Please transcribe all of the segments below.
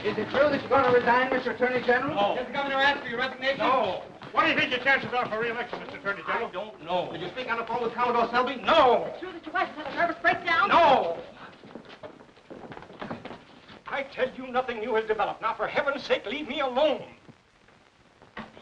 Is it true that you're going to resign, Mr. Attorney General? No. Did the governor ask for your resignation? No. What do you think your chances are for re-election, Mr. Attorney General? I don't know. Did you speak on the phone with Commodore Selby? No. True that your wife has had a nervous breakdown? No. I tell you, nothing new has developed. Now, for heaven's sake, leave me alone.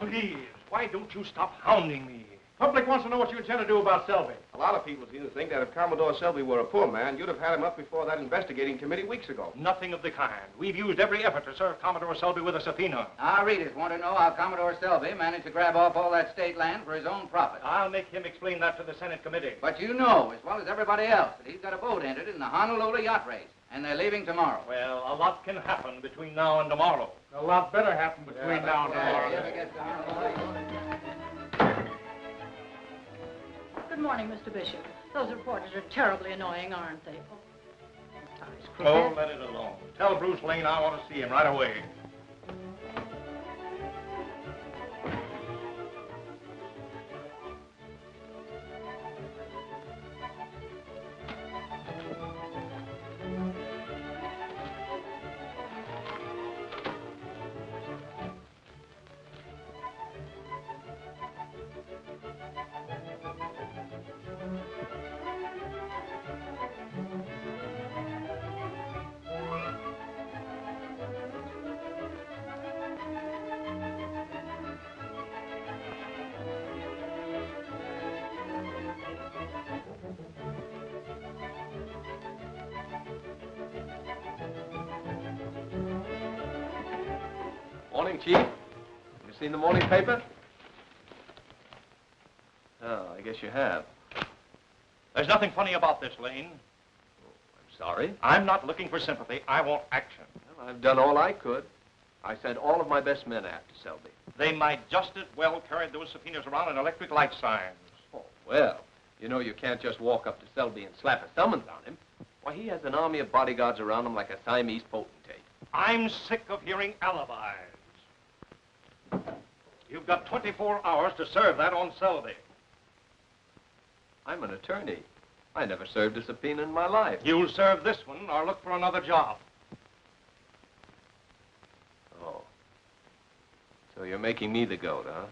Please, why don't you stop hounding me? Public wants to know what you intend to do about Selby. A lot of people seem to think that if Commodore Selby were a poor man, you'd have had him up before that investigating committee weeks ago. Nothing of the kind. We've used every effort to serve Commodore Selby with a subpoena. Our readers want to know how Commodore Selby managed to grab off all that state land for his own profit. I'll make him explain that to the Senate committee. But you know, as well as everybody else, that he's got a boat entered in the Honolulu yacht race, and they're leaving tomorrow. Well, a lot can happen between now and tomorrow. A lot better happen between now and tomorrow. Good morning, Mr. Bishop. Those reporters are terribly annoying, aren't they? Oh, let it alone. Tell Bruce Lane I want to see him right away. Morning, Chief. You seen the morning paper? Oh, I guess you have. There's nothing funny about this, Lane. I'm sorry. I'm not looking for sympathy. I want action. Well, I've done all I could. I sent all of my best men after Selby. They might just as well carry those subpoenas around in electric light signs. Oh, well, you know you can't just walk up to Selby and slap a summons on him. Why, he has an army of bodyguards around him like a Siamese potentate. I'm sick of hearing alibis. You've got 24 hours to serve that on Selby. I'm an attorney. I never served a subpoena in my life. You'll serve this one or look for another job. Oh. So you're making me the goat, huh?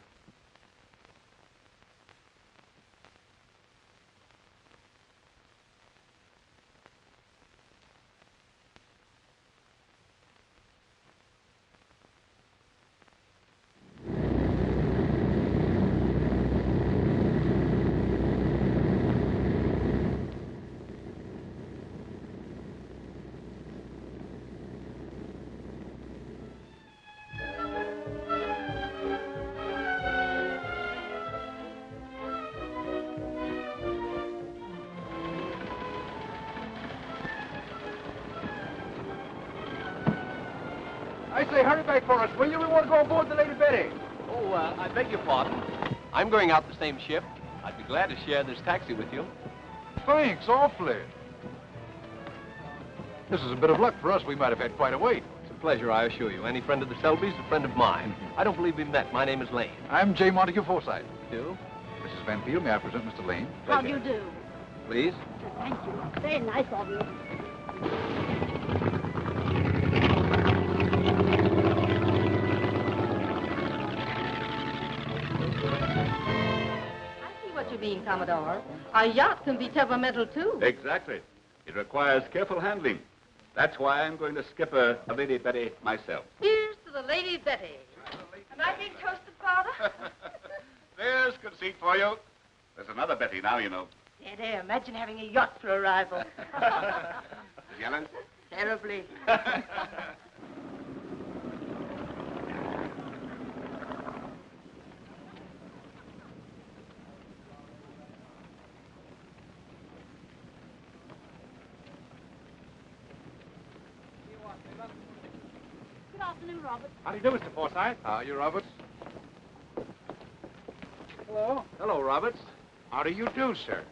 I say, hurry back for us, will you? We want to go aboard the Lady Betty. Oh, I beg your pardon. I'm going out the same ship. I'd be glad to share this taxi with you. Thanks, awfully. This is a bit of luck for us. We might have had quite a wait. It's a pleasure, I assure you. Any friend of the Selbys, a friend of mine. I don't believe we met. My name is Lane. I'm J. Montague Forsythe. You? Mrs. Van Peel, may I present Mr. Lane? How do you do? Please? Thank you. Very nice of you. What you mean, Commodore? A yacht can be temperamental, too. Exactly. It requires careful handling. That's why I'm going to skipper the Lady Betty myself. Here's to the Lady Betty. Am I being toasted, Father? There's good seat for you. There's another Betty now, you know. There, imagine having a yacht for a rival. Jealous? Terribly. Good afternoon, Robert. How do you do, Mr. Forsythe? How are you, Roberts? Hello. Hello, Roberts. How do you do, sir?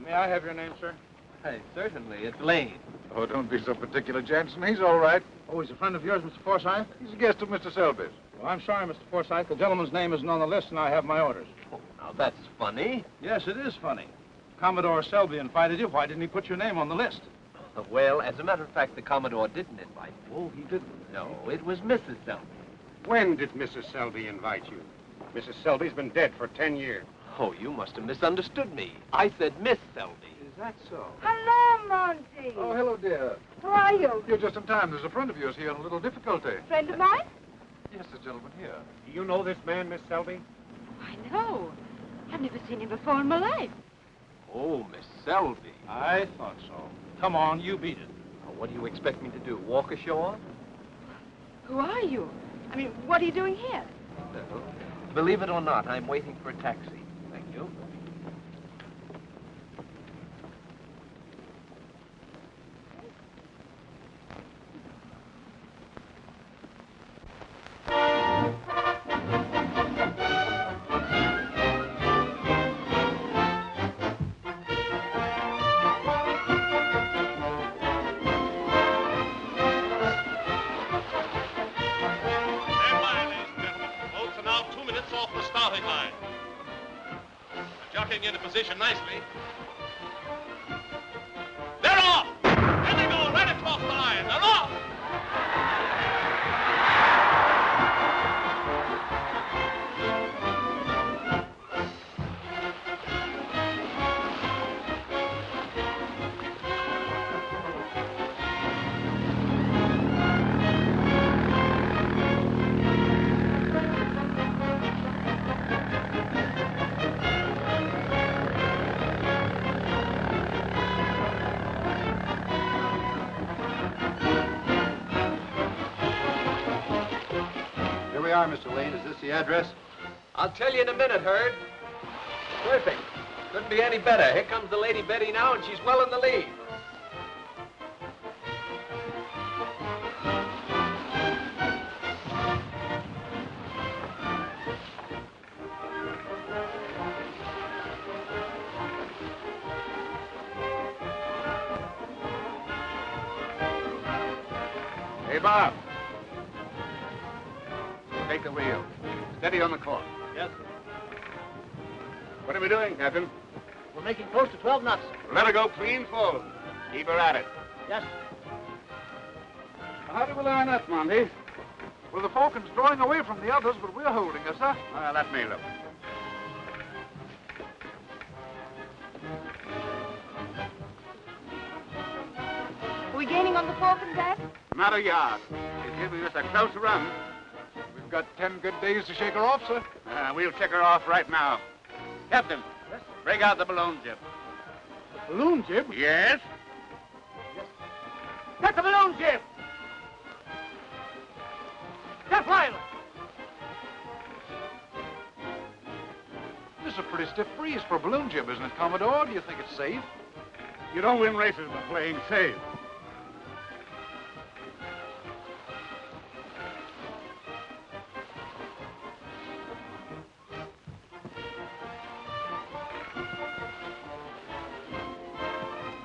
May I have your name, sir? Hey, certainly. It's Lane. Oh, don't be so particular, Jensen. He's all right. Oh, he's a friend of yours, Mr. Forsythe? He's a guest of Mr. Selby's. Well, I'm sorry, Mr. Forsythe. The gentleman's name isn't on the list, and I have my orders. Oh, now, that's funny. Yes, it is funny. Commodore Selby invited you. Why didn't he put your name on the list? Well, as a matter of fact, the Commodore didn't invite me. Oh, he didn't. No, it was Mrs. Selby. When did Mrs. Selby invite you? Mrs. Selby's been dead for 10 years. Oh, you must have misunderstood me. I said Miss Selby. Is that so? Hello, Monty. Oh, hello, dear. How are you? You're just in time. There's a friend of yours here in a little difficulty. Friend of mine? Yes, this gentleman here. Do you know this man, Miss Selby? I know. I've never seen him before in my life. Oh, Miss Selby. I thought so. Come on, you beat it. Now, what do you expect me to do, walk ashore? Who are you? I mean, what are you doing here? No. Believe it or not, I'm waiting for a taxi. Thank you. Into position nicely. They're off! There they go, right across the line. They're off! Mr. Lane, is this the address? I'll tell you in a minute, Hurd. Perfect. Couldn't be any better. Here comes the Lady Betty now, and she's well in the lead. Hey, Bob. Take the wheel. Steady on the course. Yes, sir. What are we doing, Captain? We're making close to 12 knots. Let her go clean full. Keep her at it. Yes. How do we learn that, Monty? Well, the Falcon's drawing away from the others, but we're holding her, sir. Let me look. Are we gaining on the Falcon, Dad? Not a yard. She's giving us a close run. We've got 10 good days to shake her off, sir. We'll check her off right now. Captain, break out the balloon jib. The balloon jib? Yes? Get the balloon jib! Get flying! This is a pretty stiff breeze for a balloon jib, isn't it, Commodore? Do you think it's safe? You don't win races by playing safe.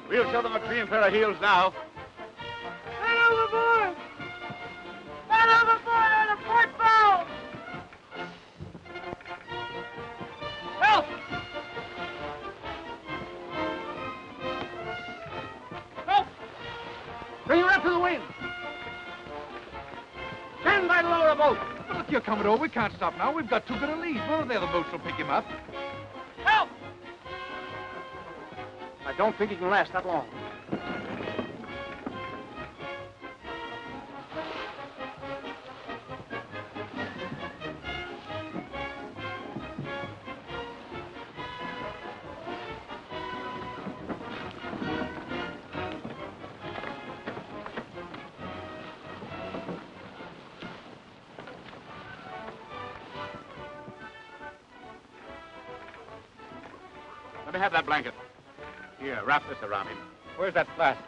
We'll show them a clean pair of heels now. Man overboard! Man overboard on the port bow! Help! Help! Bring her up to the wind! Stand by to lower a boat! But look here, Commodore, we can't stop now. We've got too good a lead. One of the other boats will pick him up. Help! I don't think he can last that long. Let me have that blanket. Here, wrap this around him. Where's that flask?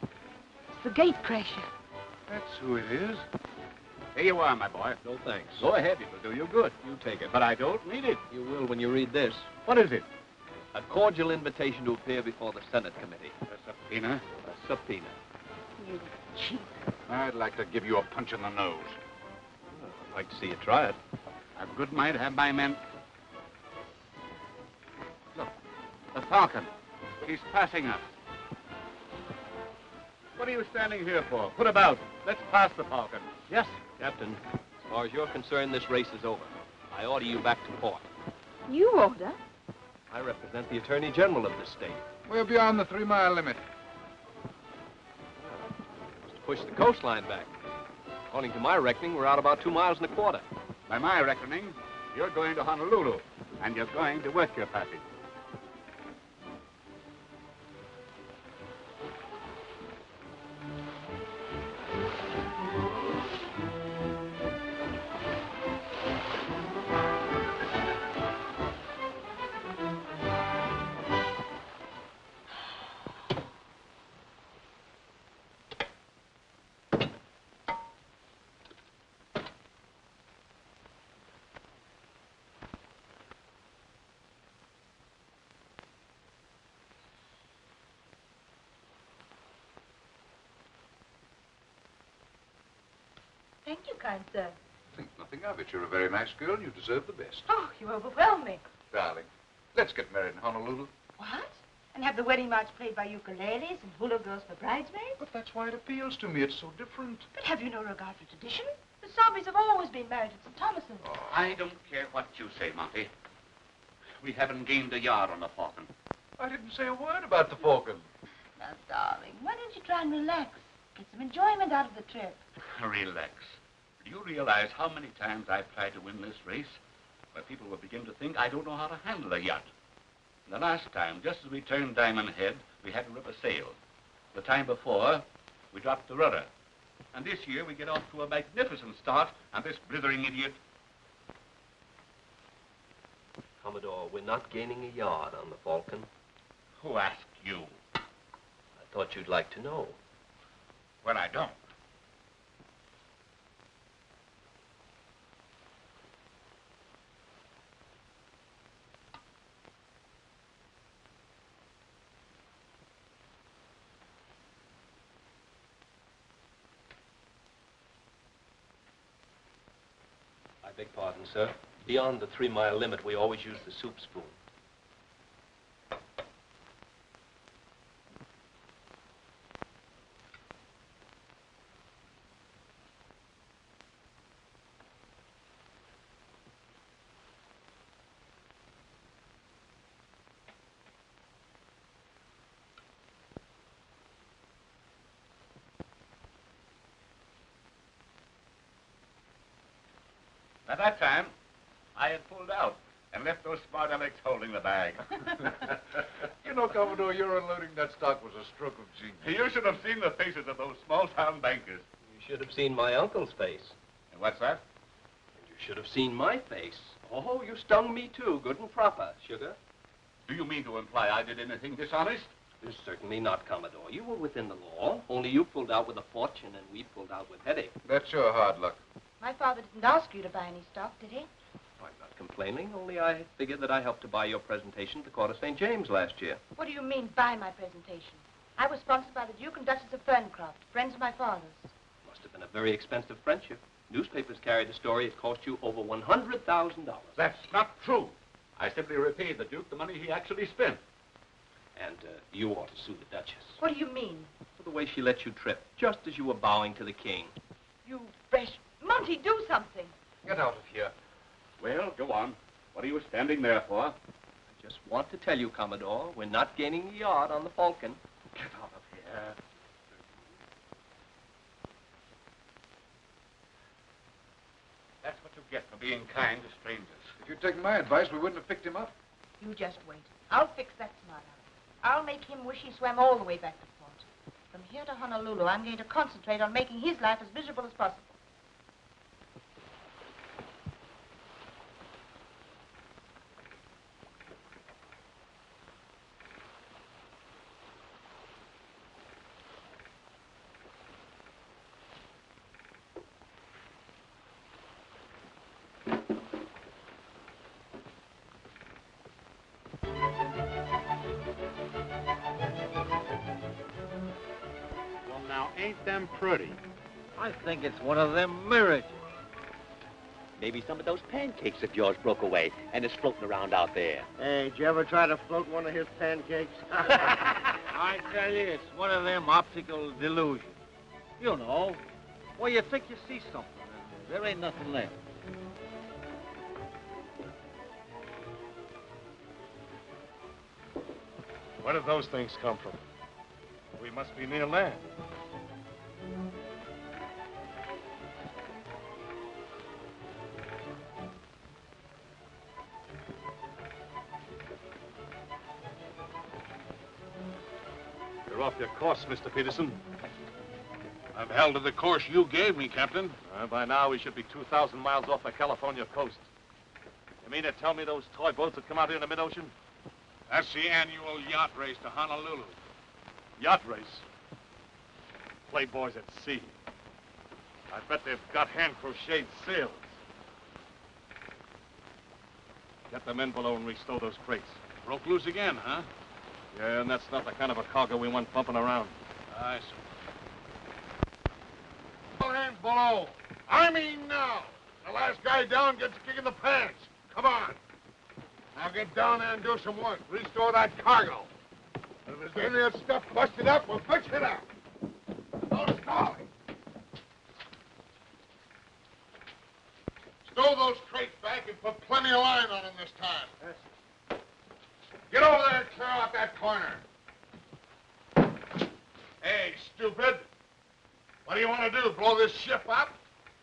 It's the gate crasher. That's who it is. Here you are, my boy. No thanks. Go ahead, it'll do you good. You take it, but I don't need it. You will when you read this. What is it? A cordial invitation to appear before the Senate Committee. A subpoena? A subpoena. You cheat. I'd like to give you a punch in the nose. Well, I'd like to see you try it. I've a good mind to have my men. Look, the Falcon. He's passing us. What are you standing here for? Put about. Let's pass the Falcon. Yes. Captain, as far as you're concerned, this race is over. I order you back to port. You order? I represent the Attorney General of this state. We're beyond the 3-mile limit. To push the coastline back. According to my reckoning, we're out about 2 miles and a quarter. By my reckoning, you're going to Honolulu, and you're going to work your passage. Thank you, kind sir. Think nothing of it. You're a very nice girl, and you deserve the best. Oh, you overwhelm me. Darling, let's get married in Honolulu. What? And have the wedding march played by ukuleles and hula girls for bridesmaids? But that's why it appeals to me. It's so different. But have you no regard for tradition? The Sobbies have always been married at St. Thomas's. Oh. I don't care what you say, Monty. We haven't gained a yard on the Falcon. I didn't say a word about the Falcon. Now, darling, why don't you try and relax? Get some enjoyment out of the trip. Relax. Do you realize how many times I've tried to win this race, where people will begin to think I don't know how to handle a yacht? The last time, just as we turned Diamond Head, we had to rip a sail. The time before, we dropped the rudder. And this year, we get off to a magnificent start, and this blithering idiot... Commodore, we're not gaining a yard on the Falcon. Who asked you? I thought you'd like to know. Well, I don't. I beg pardon, sir. Beyond the 3-mile limit, we always use the soup spoon. At that time, I had pulled out and left those smart Alecs holding the bag. You know, Commodore, your unloading that stock was a stroke of genius. You should have seen the faces of those small-town bankers. You should have seen my uncle's face. And what's that? And you should have seen my face. Oh, you stung me too, good and proper, sugar. Do you mean to imply I did anything dishonest? Certainly not, Commodore. You were within the law, only you pulled out with a fortune and we pulled out with headache. That's your hard luck. My father didn't ask you to buy any stock, did he? I'm not complaining, only I figured that I helped to buy your presentation at the Court of St. James last year. What do you mean, buy my presentation? I was sponsored by the Duke and Duchess of Ferncroft, friends of my father's. Must have been a very expensive friendship. Newspapers carried the story. It cost you over $100,000. That's not true. I simply repaid the Duke the money he actually spent. And you ought to sue the Duchess. What do you mean? For the way she let you trip, just as you were bowing to the king. You fresh... Monty, do something. Get out of here. Well, go on. What are you standing there for? I just want to tell you, Commodore, we're not gaining a yard on the Falcon. Get out of here. That's what you get for being kind to strangers. If you'd taken my advice, we wouldn't have picked him up. You just wait. I'll fix that smart Alex. I'll make him wish he swam all the way back to port. From here to Honolulu, I'm going to concentrate on making his life as miserable as possible. Ain't them pretty? I think it's one of them mirages. Maybe some of those pancakes of yours broke away and is floating around out there. Hey, did you ever try to float one of his pancakes? I tell you, it's one of them optical delusions. You know, well, you think you see something, and there ain't nothing there. Where did those things come from? We must be near land. You're off your course, Mr. Peterson. I've held to the course you gave me, Captain. By now, we should be 2,000 miles off the California coast. You mean to tell me those toy boats that come out here in the mid-ocean? That's the annual yacht race to Honolulu. Yacht race? Playboys at sea. I bet they've got hand-crocheted sails. Get the men below and restow those crates. Broke loose again, huh? Yeah, and that's not the kind of a cargo we want bumping around. I see. All hands below. I mean now. The last guy down gets a kick in the pants. Come on. Now get down there and do some work. Restore that cargo. If there's any of that stuff busted up, we'll fix it up. No stalling. Stow those crates back and put plenty of line on them this time. Yes. Get over there and clear out that corner. Hey, stupid. What do you want to do, blow this ship up?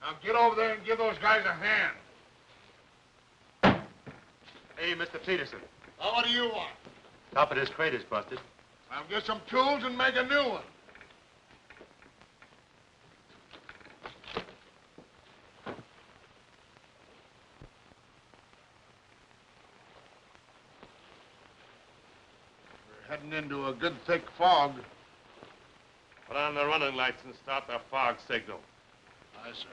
Now get over there and give those guys a hand. Hey, Mr. Peterson. Now, what do you want? Top of this crate is busted. I'll get some tools and make a new one. We're heading into a good thick fog. Put on the running lights and start the fog signal. Aye, sir.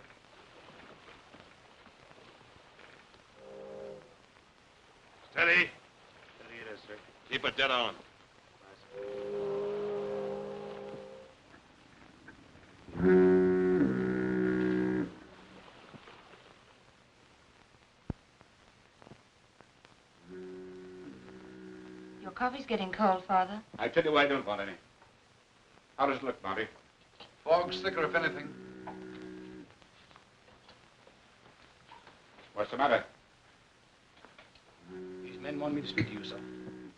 Steady. Steady it is, sir. Keep it dead on. Your coffee's getting cold, Father. I tell you, I don't want any. How does it look, Monty? Fog's thicker, if anything. What's the matter? These men want me to speak to you, sir.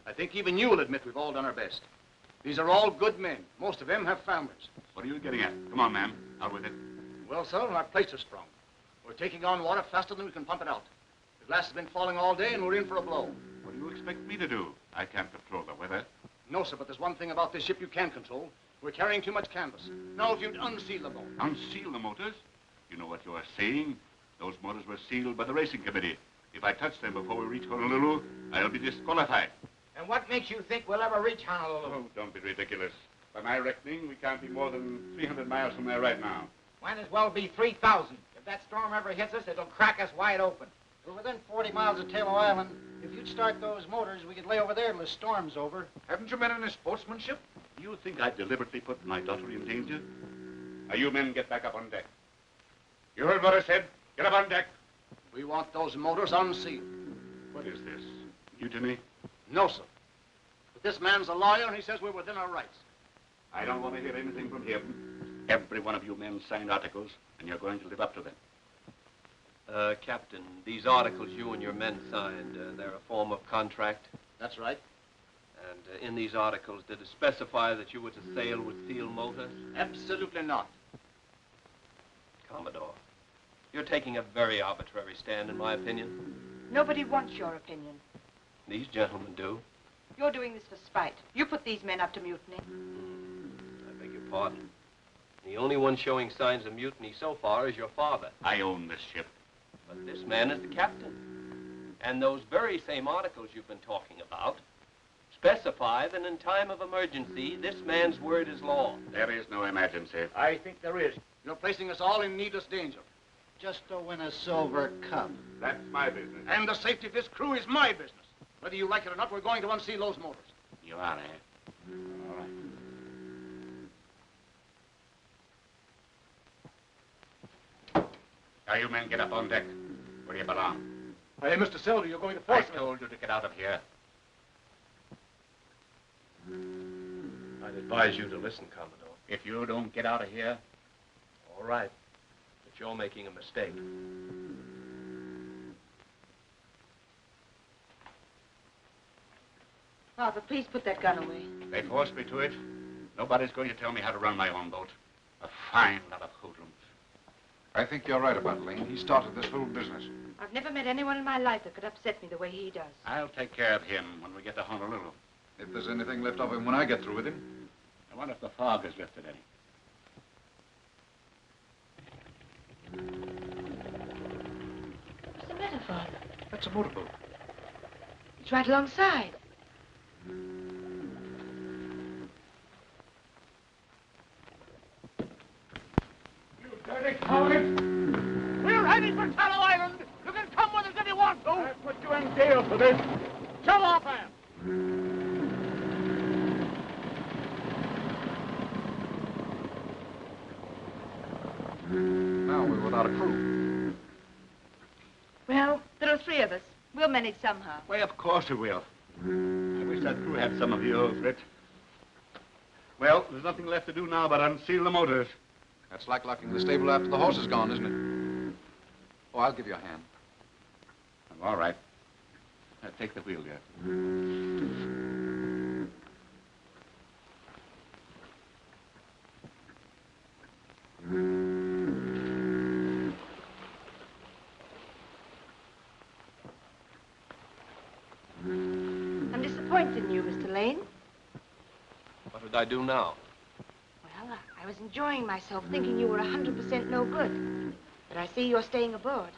I think even you'll admit we've all done our best. These are all good men. Most of them have families. What are you getting at? Come on, man. Out with it. Well, sir, our plates are sprung. We're taking on water faster than we can pump it out. The glass has been falling all day, and we're in for a blow. What do you expect me to do? I can't control the weather. No, sir, but there's one thing about this ship you can control. We're carrying too much canvas. Now, if you'd unseal the boat. Unseal the motors? You know what you are saying? Those motors were sealed by the racing committee. If I touch them before we reach Honolulu, I'll be disqualified. And what makes you think we'll ever reach Honolulu? Oh, don't be ridiculous. By my reckoning, we can't be more than 300 miles from there right now. Might as well be 3,000. If that storm ever hits us, it'll crack us wide open. We're within 40 miles of Table Island. If you'd start those motors, we could lay over there till the storm's over. Haven't you men any sportsmanship? Do you think I deliberately put my daughter in danger? Now, you men get back up on deck. You heard what I said. Get up on deck. We want those motors unsealed. What is this? Mutiny? No, sir. But this man's a lawyer, and he says we're within our rights. I don't want to hear anything from him. Every one of you men signed articles, and you're going to live up to them. Captain, these articles you and your men signed, they're a form of contract? That's right. And in these articles, did it specify that you were to sail with steel motors? Absolutely not. Commodore, you're taking a very arbitrary stand, in my opinion. Nobody wants your opinion. These gentlemen do. You're doing this for spite. You put these men up to mutiny. I beg your pardon. The only one showing signs of mutiny so far is your father. I own this ship. But this man is the captain. And those very same articles you've been talking about specify that in time of emergency, this man's word is law. There is no emergency. I think there is. You're placing us all in needless danger. Just to win a silver cup. That's my business. And the safety of this crew is my business. Whether you like it or not, we're going to unseal those motors. You are, eh? All right. Now, you men get up on deck. Where do you belong? Hey, Mr. Selby, you're going to I force me. told you to get out of here. I'd advise you to listen, Commodore. If you don't get out of here, All right. But you're making a mistake. Father, please put that gun away. they forced me to it. Nobody's going to tell me how to run my own boat. A fine lot of hoodlums. I think you're right about Lane. He started this whole business. I've never met anyone in my life that could upset me the way he does. I'll take care of him when we get to Honolulu. If there's anything left of him when I get through with him. I wonder if the fog has lifted any. What's the matter, Father? That's a motorboat. It's right alongside. Dirty coward! We're heading for Tallow Island. You can come with us if you want to. I put you in jail for this. Show off, man. Now we're without a crew. Well, there are 3 of us. We'll manage somehow. Why, of course we will. I wish that crew had some of you over it. Well, there's nothing left to do now but unseal the motors. That's like locking the stable after the horse is gone, isn't it? Oh, I'll give you a hand. All right. Now, take the wheel, dear. I'm disappointed in you, Mr. Lane. What did I do now? Well, I was enjoying myself thinking you were 100% no good. But I see you're staying aboard.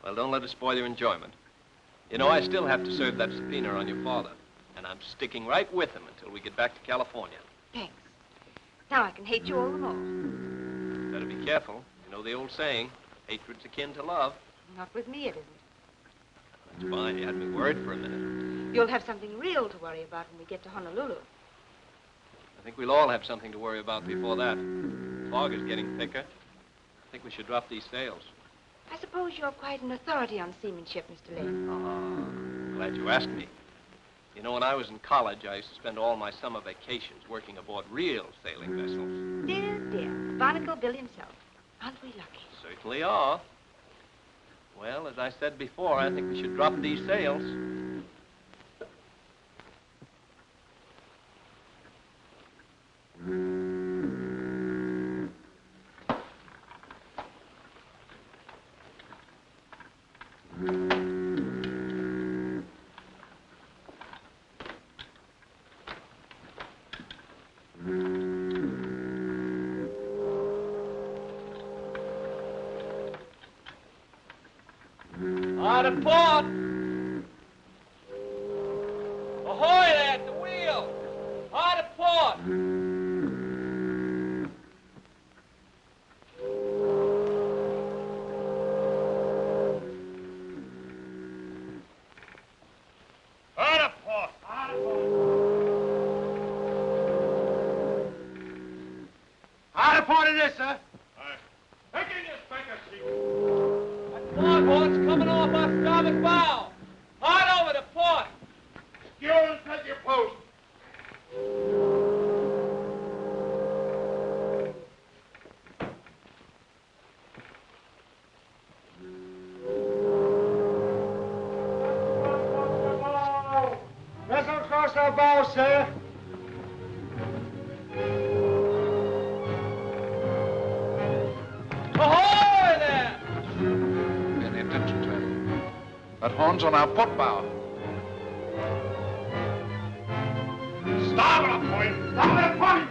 Well, don't let it spoil your enjoyment. You know, I still have to serve that subpoena on your father. And I'm sticking right with him until we get back to California. Thanks. Now I can hate you all the more. Better be careful. You know the old saying, hatred's akin to love. Not with me, it isn't. That's fine. You had me worried for a minute. You'll have something real to worry about when we get to Honolulu. I think we'll all have something to worry about before that. The fog is getting thicker. I think we should drop these sails. I suppose you're quite an authority on seamanship, Mr. Lane. Glad you asked me. You know, when I was in college, I used to spend all my summer vacations working aboard real sailing vessels. Dear, dear. Barnacle Bill himself. Aren't we lucky? Certainly are. Well, as I said before, I think we should drop these sails. Hard at port! Ahoy there at the wheel! Hard at port! Hard at port! Hard at port! Hard port it is, sir. Take in your spanker seat. Foghorn's coming off our starboard bow! Hard over to port! You and take your post. Vessel cross our bow, sir. Ahoy there! Pay attention to him. That horn's on our port bow. Starboard point! Starboard point!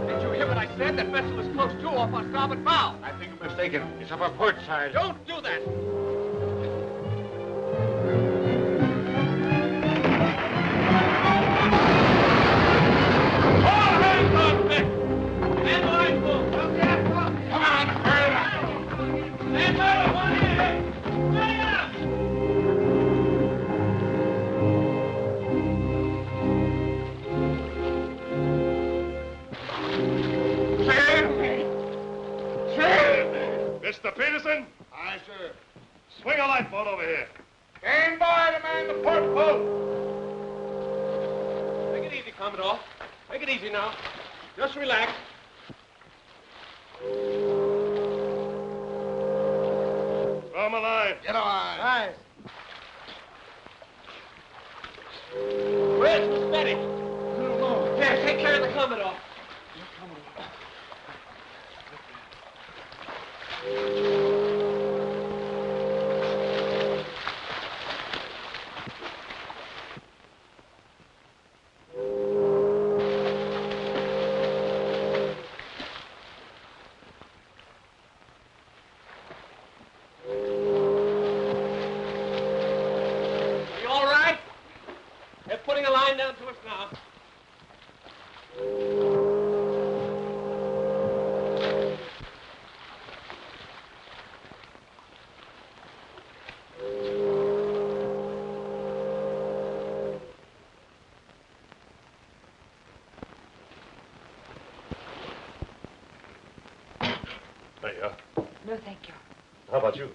Did you hear what I said? That vessel is close to off our starboard bow. I think you're mistaken. It's up our port side. Don't do that! All hands on deck! Stand by, folks! Come on, hurry up! Stand by, one here! Hurry up! Sail! Mr. Peterson? Aye, sir. Swing a lifeboat over here. Stand by to man the port boat. Take it easy, Commodore. Take it easy now. Just relax. Throw him a line. Get a line. Aye. Where's Miss Betty? Here, take care of the Commodore. Are you all right? They're putting a line down to us now. There you are. No, thank you. How about you?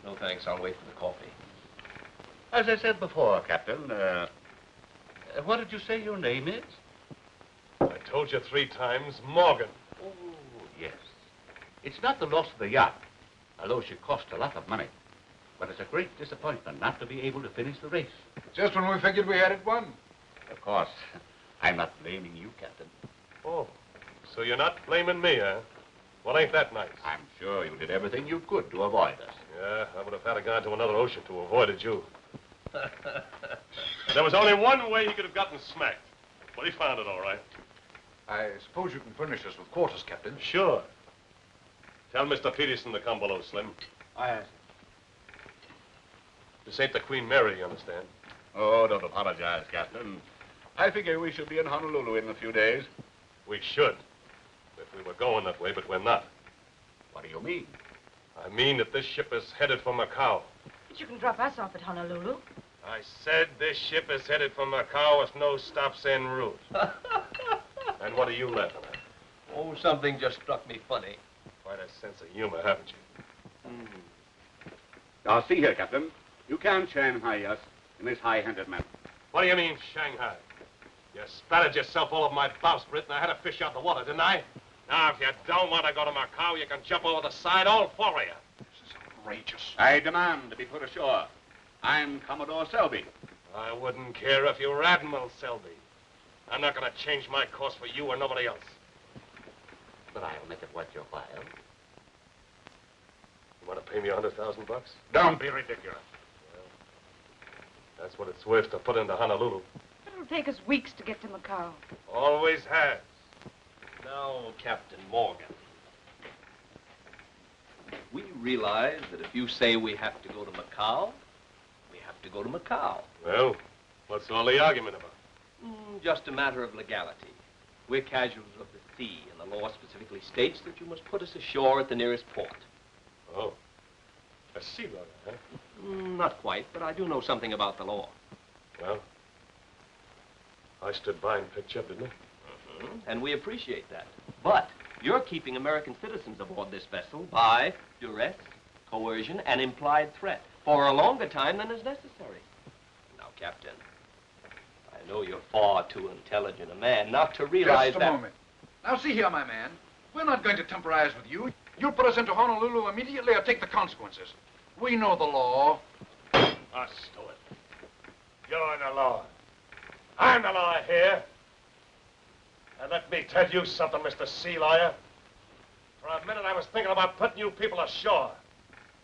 No, thanks. I'll wait for the coffee. As I said before, Captain, what did you say your name is? I told you 3 times, Morgan. Oh, yes. It's not the loss of the yacht, although she cost a lot of money. But it's a great disappointment not to be able to finish the race. Just when we figured we had it won. Of course, I'm not blaming you, Captain. Oh, so you're not blaming me, huh? Well, ain't that nice? I'm sure you did everything you could to avoid us. Yeah, I would have had to go to another ocean to avoid you. There was only one way he could have gotten smacked. But he found it all right. I suppose you can furnish us with quarters, Captain. Sure. Tell Mr. Peterson to come below, Slim. Aye. This ain't the Queen Mary, you understand? Oh, don't apologize, Captain. I figure we should be in Honolulu in a few days. We should. If we were going that way, but we're not. What do you mean? I mean that this ship is headed for Macau. But you can drop us off at Honolulu. I said this ship is headed for Macau with no stops en route. And what are you laughing at? Oh, something just struck me funny. Quite a sense of humor, haven't you? Now, see here, Captain. You can't Shanghai us in this high-handed manner. What do you mean, Shanghai? You spattered yourself all over my bowsprit, and I had to fish out the water, didn't I? Now, if you don't want to go to Macau, you can jump over the side, all 4 of you. This is outrageous. I demand to be put ashore. I'm Commodore Selby. I wouldn't care if you were Admiral Selby. I'm not going to change my course for you or nobody else. But I'll make it worth your while. You want to pay me $100,000? Don't be ridiculous. That's what it's worth to put into Honolulu. It'll take us weeks to get to Macau. Always has. Now, Captain Morgan, we realize that if you say we have to go to Macau, we have to go to Macau. Well, what's all the argument about? Just a matter of legality. We're casuals of the sea, and the law specifically states that you must put us ashore at the nearest port. Oh, a sea lawyer, huh? Not quite, but I do know something about the law. Well, I stood by and picked you up, didn't I? And we appreciate that. But you're keeping American citizens aboard this vessel by duress, coercion, and implied threat for a longer time than is necessary. Now, Captain, I know you're far too intelligent a man not to realize Just that... a moment. Now, see here, my man. We're not going to temporize with you. You'll put us into Honolulu immediately or take the consequences. We know the law. Us do it. You're the law. I'm the law here. And let me tell you something, Mr. Sea Lawyer. For a minute, I was thinking about putting you people ashore.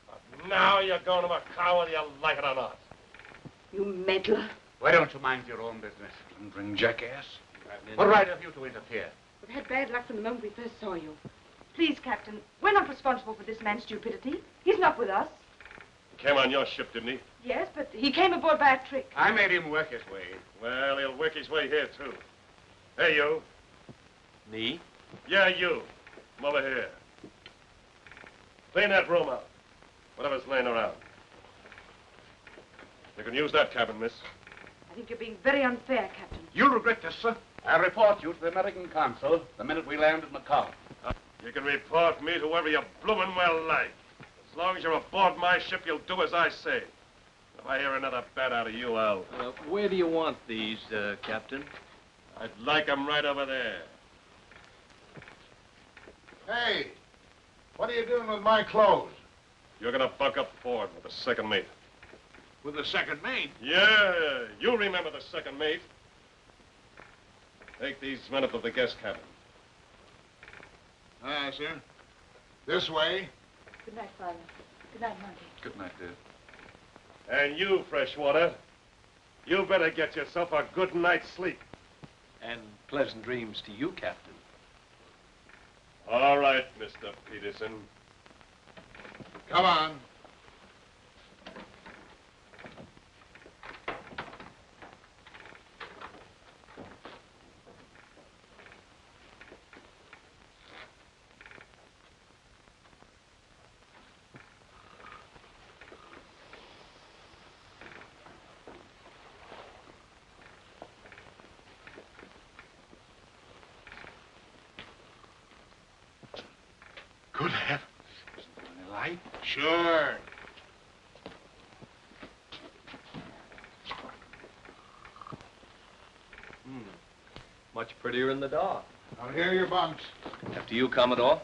But now you're going to Macau whether you like it or not. You meddler. Why don't you mind your own business? Blundering jackass. What right have you to interfere? We've had bad luck from the moment we first saw you. Please, Captain, we're not responsible for this man's stupidity. He's not with us. He came on your ship, didn't he? Yes, but he came aboard by a trick. I made him work his way. Well, he'll work his way here, too. Hey, you. Me? Yeah, you. Come over here. Clean that room out. Whatever's laying around. You can use that cabin, miss. I think you're being very unfair, Captain. You'll regret this, sir. I'll report you to the American consul the minute we land at Macau. You can report me to whoever you bloomin' well like. As long as you're aboard my ship, you'll do as I say. If I hear another bat out of you, I'll... Where do you want these, Captain? I'd like 'em right over there. Hey, what are you doing with my clothes? You're gonna bunk up forward with the second mate. With the second mate? Yeah, you'll remember the second mate. Take these men up to the guest cabin. Aye, sir. This way. Good night, Father. Good night, Monty. Good night, dear. And you, Freshwater, you better get yourself a good night's sleep. And pleasant dreams to you, Captain. All right, Mr. Peterson. Come on. Good heavens. Is there any light? Sure. Much prettier in the dark. Now, here are your bunks. After you, Commodore.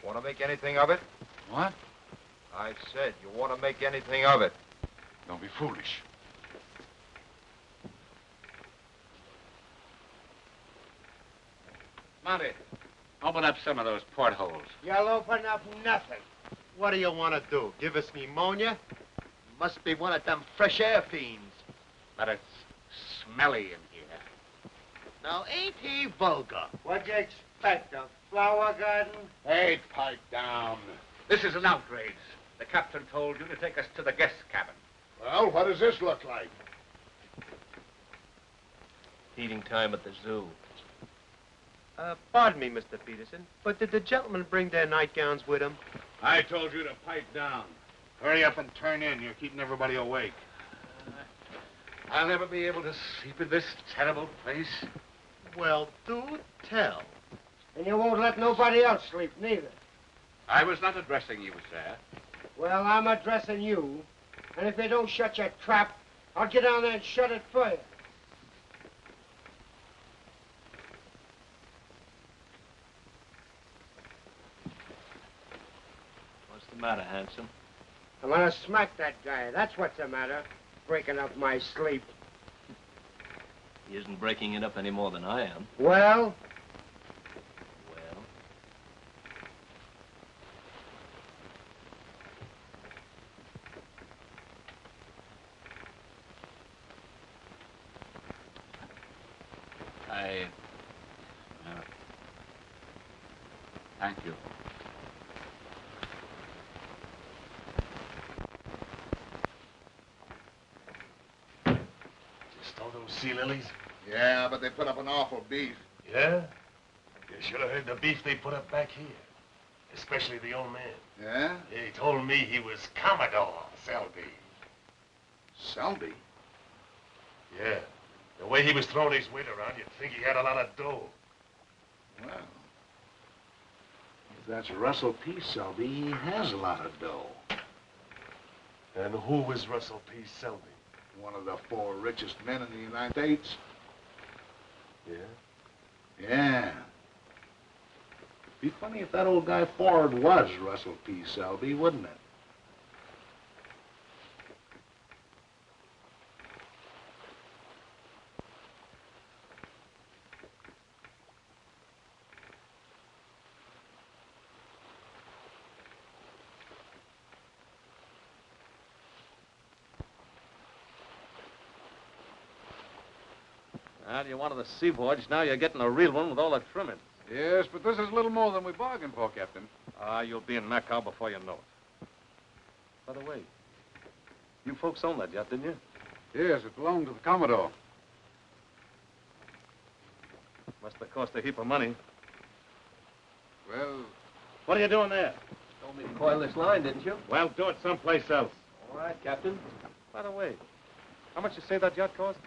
Want to make anything of it? What? I said, you want to make anything of it? Don't be foolish. Monty, open up some of those portholes. You'll open up nothing. What do you want to do? Give us pneumonia? Must be one of them fresh air fiends. But it's smelly in here. Now, ain't he vulgar? What'd you expect, a flower garden? Hey, pipe down. This is an outrage. The captain told you to take us to the guest cabin. Well, what does this look like? Feeding time at the zoo. Pardon me, Mr. Peterson, but did the gentlemen bring their nightgowns with them? I told you to pipe down. Hurry up and turn in. You're keeping everybody awake. I'll never be able to sleep in this terrible place. Well, do tell. And you won't let nobody else sleep, neither. I was not addressing you, sir. Well, I'm addressing you. And if you don't shut your trap, I'll get down there and shut it for you. What's the matter, handsome? I'm gonna smack that guy. That's what's the matter. Breaking up my sleep. He isn't breaking it up any more than I am. Well? Well? Thank you. Stole those sea lilies? Yeah, but they put up an awful beef. Yeah? You should have heard the beef they put up back here. Especially the old man. Yeah? He told me he was Commodore Selby. Selby? Yeah. The way he was throwing his weight around, you'd think he had a lot of dough. Well, if that's Russell P. Selby, he has a lot of dough. And who was Russell P. Selby? One of the 4 richest men in the United States. Yeah? Yeah. Be funny if that old guy Ford was Russell P. Selby, wouldn't it? Well, you wanted a sea voyage, now you're getting a real one with all the trimmings. Yes, but this is a little more than we bargained for, Captain. You'll be in Macau before you know it. By the way, you folks own that yacht, didn't you? Yes, it belonged to the Commodore. Must have cost a heap of money. Well, What are you doing there? don't told me to coil this line, didn't you? Well, do it someplace else. All right, Captain. By the way, how much you say that yacht cost?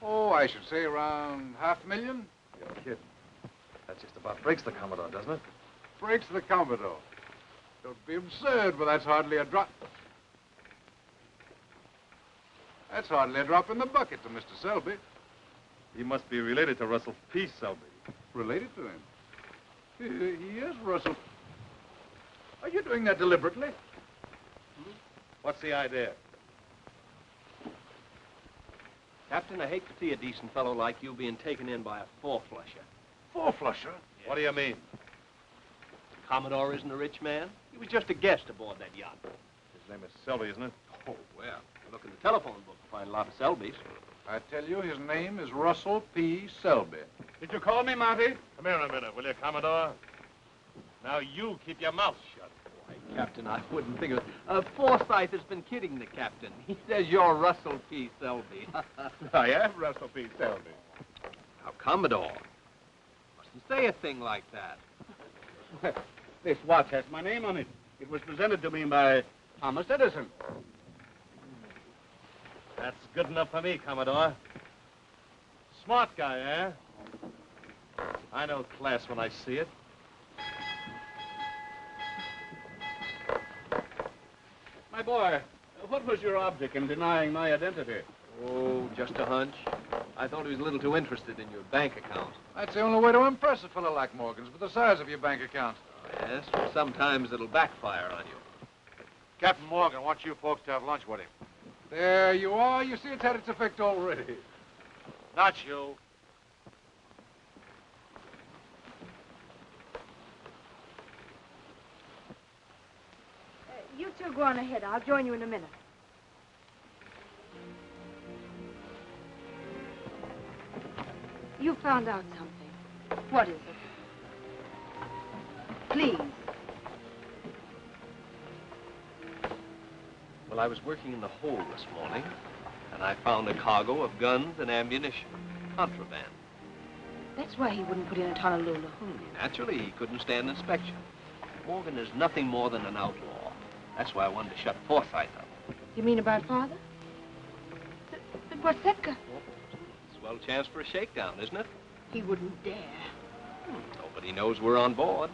Oh, I should say around $500,000. You're kidding. That just about breaks the Commodore, doesn't it? Breaks the Commodore. Don't be absurd, but that's hardly a drop. That's hardly a drop in the bucket to Mr. Selby. He must be related to Russell P. Selby. Related to him? He is Russell. Are you doing that deliberately? What's the idea? Captain, I hate to see a decent fellow like you being taken in by a four-flusher. Four-flusher? What do you mean? Commodore isn't a rich man. He was just a guest aboard that yacht. His name is Selby, isn't it? Oh, well, look in the telephone book to find a lot of Selbys. I tell you, his name is Russell P. Selby. Did you call me, Marty? Come here a minute, will you, Commodore? Now you keep your mouth shut. Why, Captain, I wouldn't think of it. Forsyth has been kidding the captain. He says you're Russell P. Selby. I am Russell P. Selby. Now, Commodore, mustn't say a thing like that. This watch has my name on it. It was presented to me by Thomas Edison. That's good enough for me, Commodore. Smart guy, eh? I know class when I see it. My boy, what was your object in denying my identity? Oh, just a hunch. I thought he was a little too interested in your bank account. That's the only way to impress a fellow like Morgan's with the size of your bank account. Yes, but sometimes it'll backfire on you. Captain Morgan wants you folks to have lunch with him. There you are. You see, it's had its effect already. Not you. You two go on ahead. I'll join you in a minute. You found out something. What is it? Please. Well, I was working in the hold this morning, and I found a cargo of guns and ammunition. Contraband. That's why he wouldn't put in at Honolulu. Naturally, he couldn't stand inspection. Morgan is nothing more than an outlaw. That's why I wanted to shut Forsyth up. You mean about Father? But what's that got? It's a swell chance for a shakedown, isn't it? He wouldn't dare. Nobody knows we're on board.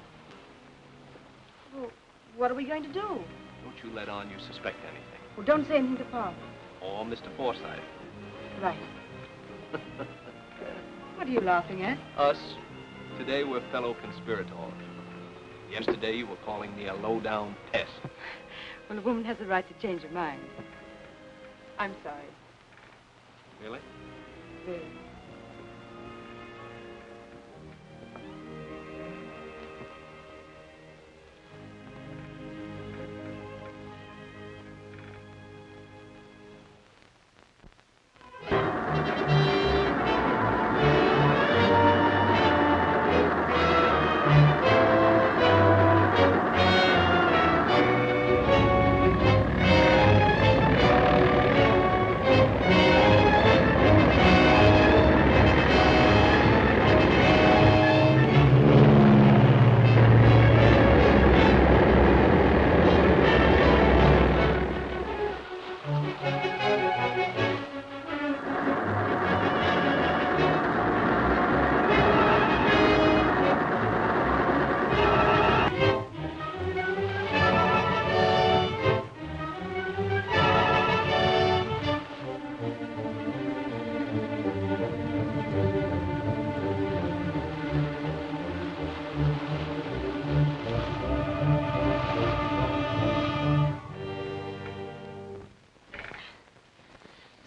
Well, what are we going to do? Don't you let on you suspect anything. Well, don't say anything to Father. Or Mr. Forsyth. Right. What are you laughing at? Us. Today we're fellow conspirators. Yesterday you were calling me a low-down pest. Well, a woman has the right to change her mind. I'm sorry. Really? Really.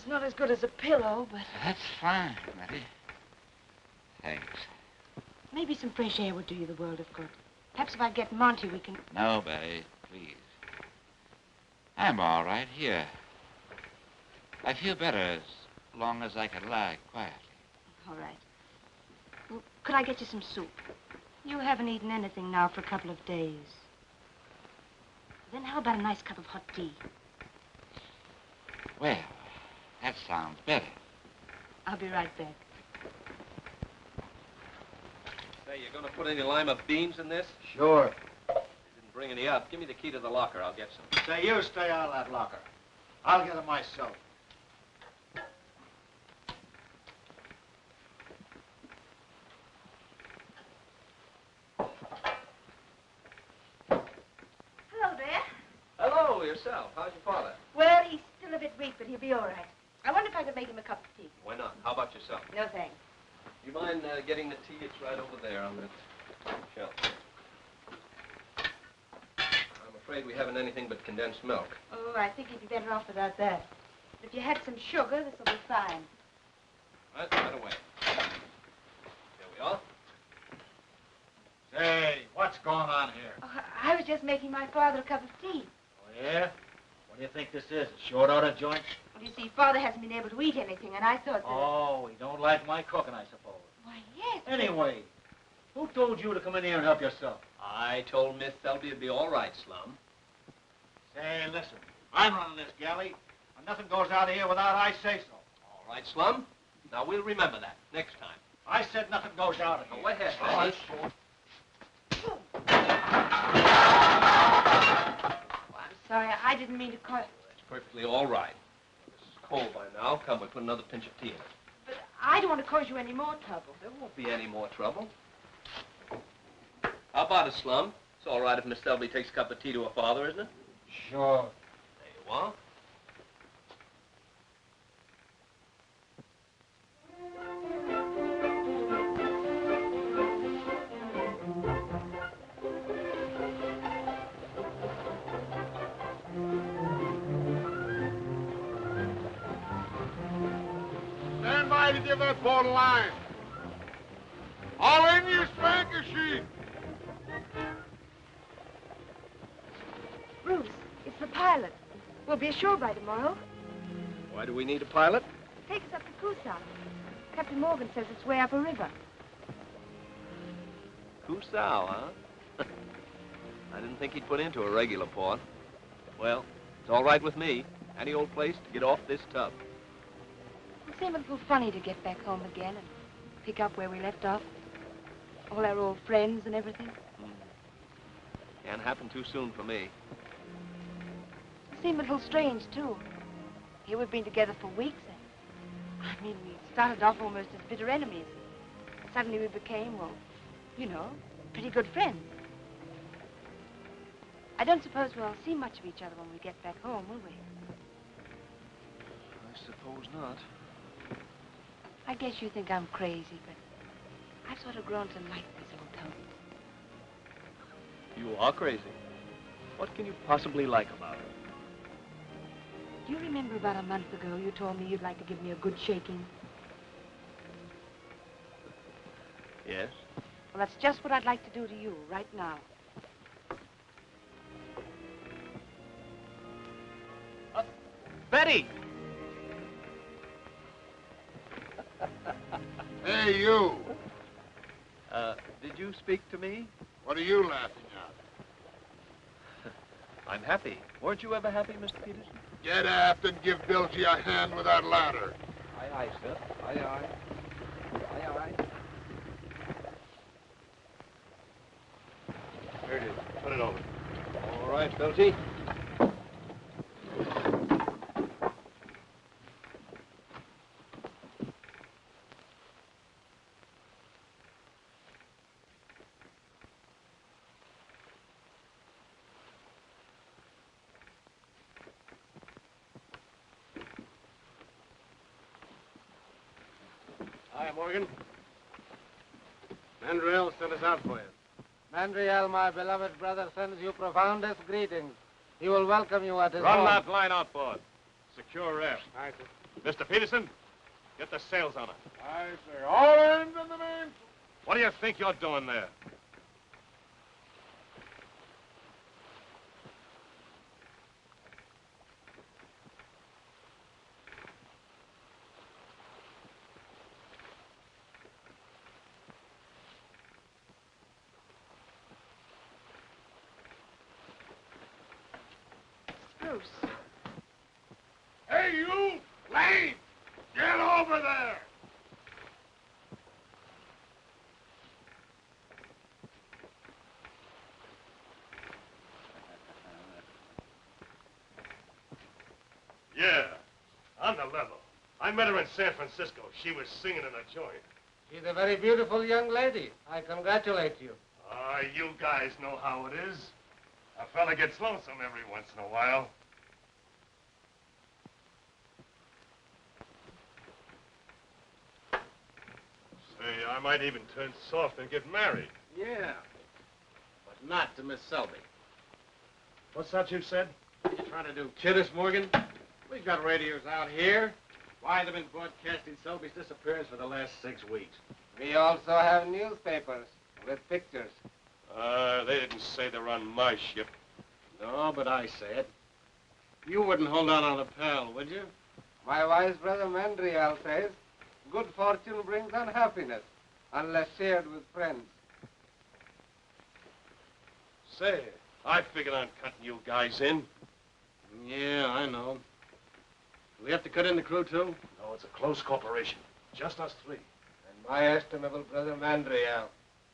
Not as good as a pillow, but... That's fine, Matty. Thanks. Maybe some fresh air would do you the world of good. Perhaps if I get Monty, we can... No, Betty, please. I'm all right here. I feel better as long as I can lie quietly. All right. Well, could I get you some soup? You haven't eaten anything now for a couple of days. Then how about a nice cup of hot tea? Well, that sounds better. I'll be right back. Say, you gonna put any lima beans in this? Sure. Didn't bringing you up. Give me the key to the locker. I'll get some. Say, you stay out of that locker. I'll get it myself. Hello there. Hello, yourself. How's your father? Well, he's still a bit weak, but he'll be all right. I wonder if I could make him a cup of tea. Why not? How about yourself? No, thanks. You mind getting the tea? It's right over there on that shelf. I'm afraid we haven't anything but condensed milk. Oh, I think he'd be better off without that. If you had some sugar, this'll be fine. Right away. Here we are. Say, what's going on here? Oh, I was just making my father a cup of tea. Oh, yeah? What do you think this is, a short order joint? Well, you see, Father hasn't been able to eat anything, and I thought that... Oh, he don't like my cooking, I suppose. Why, yes. Anyway, who told you to come in here and help yourself? I told Miss Selby it'd be all right, Slum. Say, listen, I'm running this galley, and nothing goes out of here without I say so. All right, Slum. Now, we'll remember that next time. I said nothing goes out of here. Go ahead, All right. I'm sorry, I didn't mean to call... It's perfectly all right. This is cold by now. Come, we'll put another pinch of tea in it. But I don't want to cause you any more trouble. There won't be any more trouble. How about it, Slum? It's all right if Miss Selby takes a cup of tea to her father, isn't it? Sure. There you are. Stand by to give that boat a line. All in, you spanker sheet. Bruce, it's the pilot. We'll be ashore by tomorrow. Why do we need a pilot? Take us up to Cusau. Captain Morgan says it's way up a river. Cusau, huh? I didn't think he'd put into a regular port. Well, it's all right with me. Any old place to get off this tub. It'll seem a little funny to get back home again and pick up where we left off. All our old friends and everything. Can't happen too soon for me. It seemed a little strange, too. Here we've been together for weeks, and... I mean, we started off almost as bitter enemies. Suddenly we became, well, you know, pretty good friends. I don't suppose we'll see much of each other when we get back home, will we? I suppose not. I guess you think I'm crazy, but I've sort of grown to like this old town. You are crazy. What can you possibly like about her? Do you remember about a month ago you told me you'd like to give me a good shaking? Yes? Well, that's just what I'd like to do to you right now. Betty! Hey, you. Did you speak to me? What are you laughing at? I'm happy. Weren't you ever happy, Mr. Peterson? Get aft and give Bilgy a hand with that ladder. Aye, aye, sir. Aye, aye. Aye, aye. Here it is. Put it over. All right, Bilty. Hi, Morgan. Mandriel sent us out for you. Mandriel, my beloved brother, sends you profoundest greetings. He will welcome you at his Run home. that line outboard. Secure rest. Aye, sir. Mr. Peterson, get the sails on it. I say, all hands in the main. What do you think you're doing there? Bruce. Hey, you! Lane! Get over there! Yeah, on the level. I met her in San Francisco. She was singing in a joint. She's a very beautiful young lady. I congratulate you. Ah, you guys know how it is. A fella gets lonesome every once in a while. Say, I might even turn soft and get married. Yeah, but not to Miss Selby. What's that you said? What are you trying to do, kid us, Morgan? We've got radios out here. Why, they've been broadcasting Selby's disappearance for the last 6 weeks. We also have newspapers with pictures. They didn't say they're on my ship. No, but I said. You wouldn't hold out on a pal, would you? My wise brother Mandriel says, good fortune brings unhappiness, unless shared with friends. Say, I figured on cutting you guys in. Yeah, I know. We have to cut in the crew, too? No, it's a close corporation. Just us three. And my estimable brother Mandriel.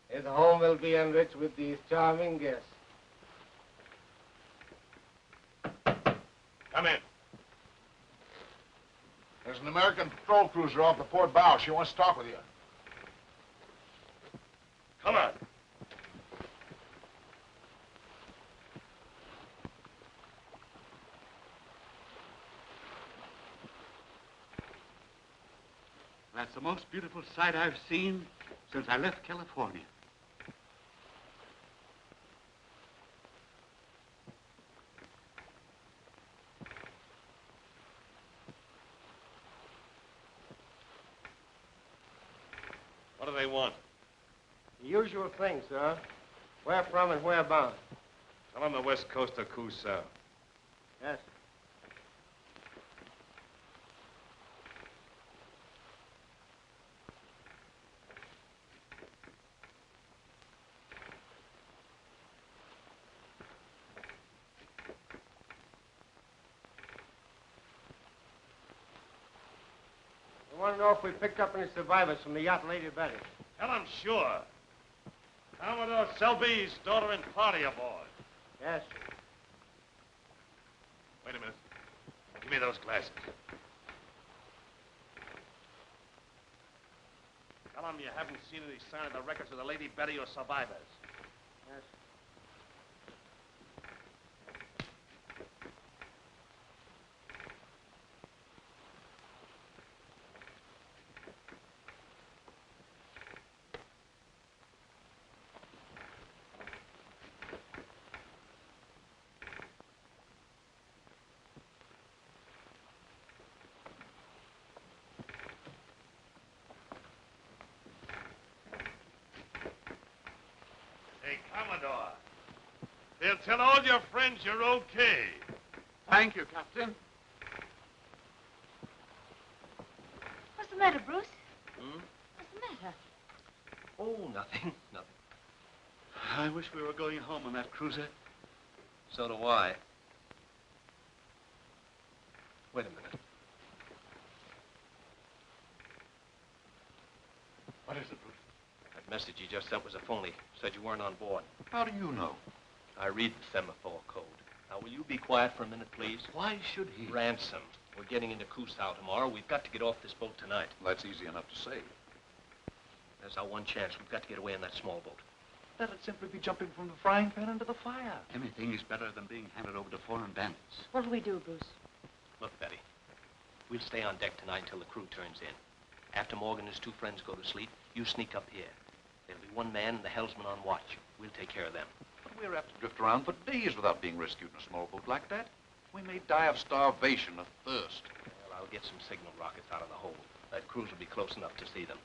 His home will be enriched with these charming guests. Come in. There's an American patrol cruiser off the port bow. She wants to talk with you. Come on. That's the most beautiful sight I've seen since I left California. What do they want? The usual thing, sir. Where from and where bound? Tell them the west coast of Cusao. Yes. I want to know if we picked up any survivors from the yacht Lady Betty. Tell them sure. Commodore Selby's daughter and party aboard. Yes. Wait a minute. Give me those glasses. Tell them you haven't seen any sign of the records of the Lady Betty or survivors. Yes. Hey, Commodore. They'll tell all your friends you're okay. Thank you, Captain. What's the matter, Bruce? Hmm? What's the matter? Oh, nothing. Nothing. I wish we were going home on that cruiser. So do I. Wait a minute. What is it, Bruce? That message you just sent was a phony. Said you weren't on board. How do you know? I read the semaphore code. Now, will you be quiet for a minute, please? Why should he? Ransom. We're getting into Cusao tomorrow. We've got to get off this boat tonight. Well, that's easy enough to say. There's our one chance. We've got to get away in that small boat. That'd simply be jumping from the frying pan into the fire. Anything is better than being handed over to foreign bandits. What'll we do, Bruce? Look, Betty, we'll stay on deck tonight until the crew turns in. After Morgan and his two friends go to sleep, you sneak up here. There'll be one man and the helmsman on watch. We'll take care of them. But we're apt to drift around for days without being rescued in a small boat like that. We may die of starvation or thirst. Well, I'll get some signal rockets out of the hold. That cruise will be close enough to see them.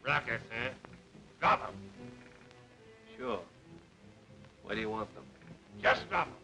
Rockets, huh? Drop them. Sure. Where do you want them? Just drop them.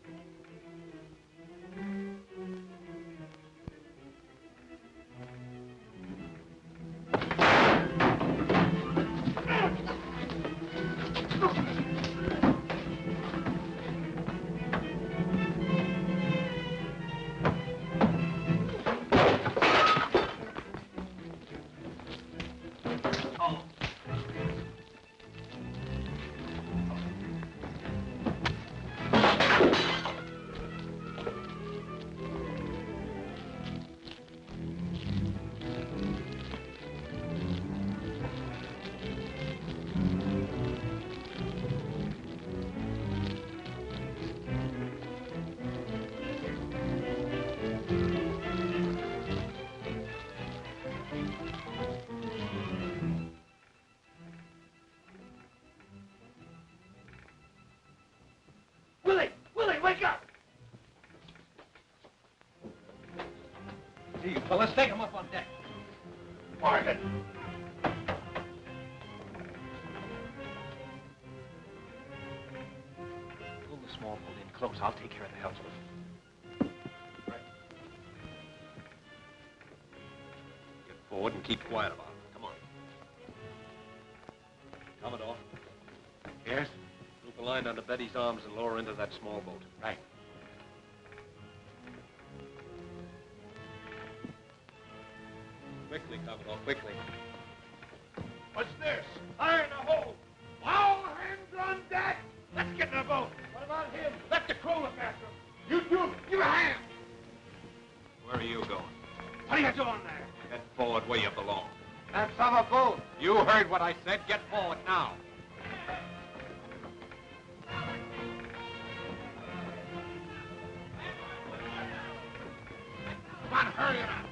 Well, let's take him up on deck. Morgan! Pull the small boat in close. I'll take care of the helmsman. Get forward and keep quiet about it. Come on. Commodore. Yes? Loop a line under Betty's arms and lower into that small boat. Right. Quickly, Commodore, quickly. What's this? Fire in the hole. All hands on deck. Let's get in the boat. What about him? Let the crew look after him. You do. Give a hand. Where are you going? What are you doing there? Get forward where you belong. That's our boat. You heard what I said. Get forward now. Come on, hurry it up.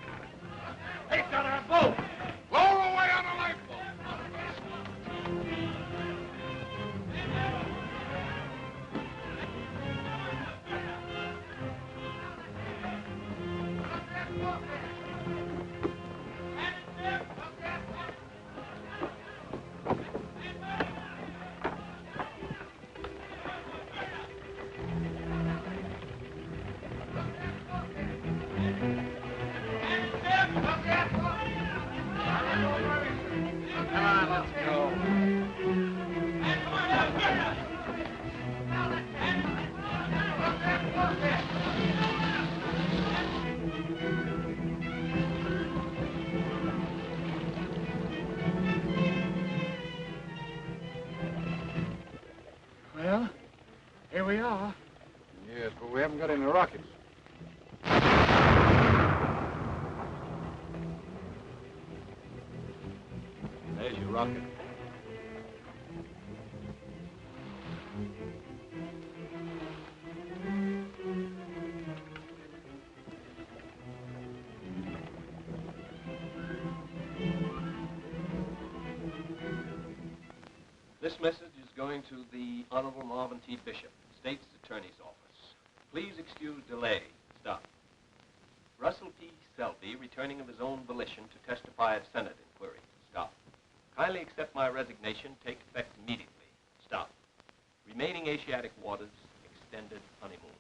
Take out our boat. Lower away on the lifeboat. Well, here we are. Yes, but we haven't got any rockets. There's your rocket. This message is going to the Honorable Marvin T. Bishop, State's Attorney's Office. Please excuse delay. Stop. Russell P. Selby, returning of his own volition to testify at Senate inquiry. Stop. Kindly accept my resignation. Take effect immediately. Stop. Remaining Asiatic waters, extended honeymoon.